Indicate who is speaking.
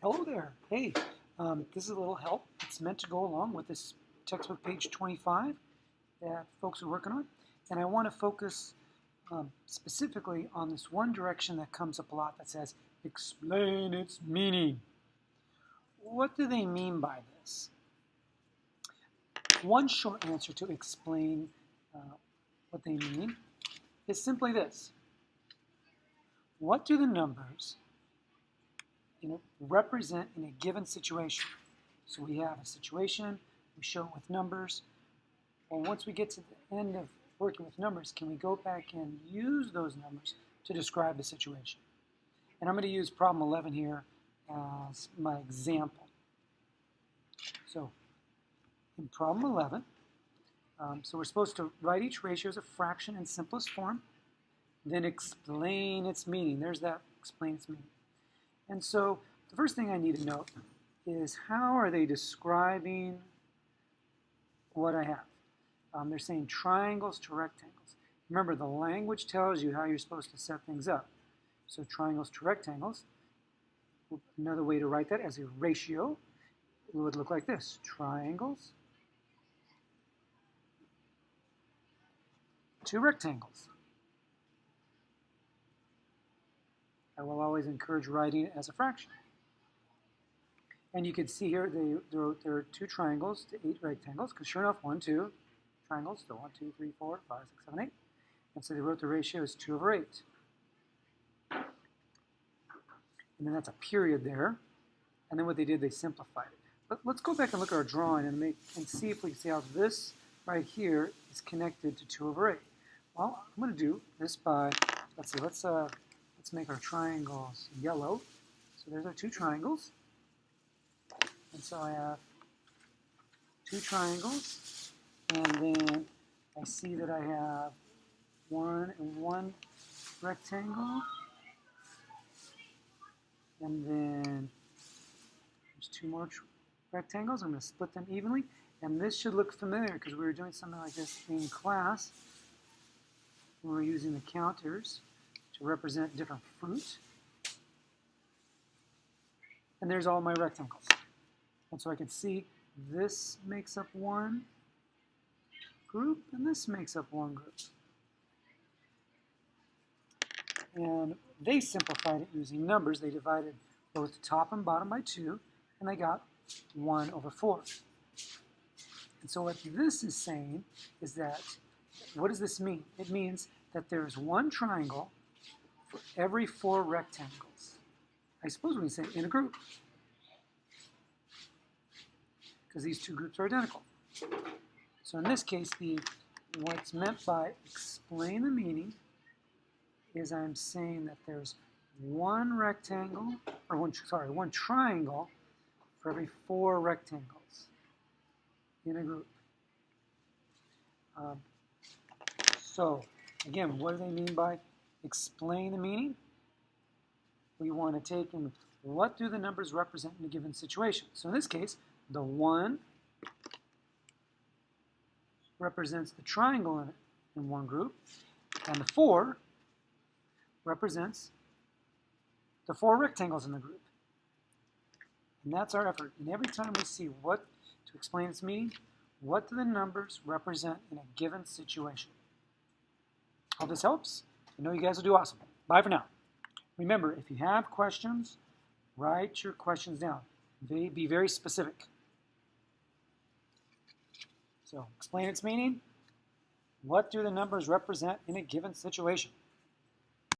Speaker 1: Hello there. Hey, this is a little help. It's meant to go along with this textbook page 25 that folks are working on. And I want to focus specifically on this one direction that comes up a lot that says, explain its meaning. What do they mean by this? One short answer to explain what they mean is simply this. What do the numbers represent in a given situation? So we have a situation, we show it with numbers. Well, once we get to the end of working with numbers, can we go back and use those numbers to describe the situation? And I'm going to use problem 11 here as my example. So in problem 11, so we're supposed to write each ratio as a fraction in simplest form, then explain its meaning. There's that, explain its meaning. And so the first thing I need to note is how are they describing what I have? They're saying triangles to rectangles. Remember, the language tells you how you're supposed to set things up. So triangles to rectangles, another way to write that as a ratio, it would look like this. Triangles to rectangles. I will always encourage writing it as a fraction. And you can see here there are 2 triangles to 8 rectangles, because sure enough, 1, 2 triangles, so 1, 2, 3, 4, 5, 6, 7, 8. And so they wrote the ratio as 2 over 8. And then that's a period there. And then what they did, they simplified it. But let's go back and look at our drawing and see if we can see how this right here is connected to 2 over 8. Well, I'm going to do this by, let's make our triangles yellow. So there's our 2 triangles. And so I have 2 triangles, and then I see that I have 1 and 1 rectangle, and then there's 2 more rectangles. I'm going to split them evenly, and this should look familiar because we were doing something like this in class. We were using the counters to represent different fruit. And there's all my rectangles. And so I can see this makes up one group, and this makes up one group. And they simplified it using numbers. They divided both top and bottom by 2, and they got 1 over 4. And so what this is saying is that, what does this mean? It means that there's 1 triangle for every 4 rectangles. I suppose we can say in a group, because these 2 groups are identical. So in this case, what's meant by explain the meaning is I'm saying that there's 1 rectangle, or 1 triangle for every 4 rectangles in a group. So again, what do they mean by explain the meaning? We want to take in what do the numbers represent in a given situation. So in this case, the 1 represents the triangle in one group, and the 4 represents the 4 rectangles in the group. And that's our effort. And every time we see what to explain its meaning, what do the numbers represent in a given situation? Hope this helps. I know you guys will do awesome. Bye for now. Remember, if you have questions, write your questions down. Be very specific. So, explain its meaning. What do the numbers represent in a given situation?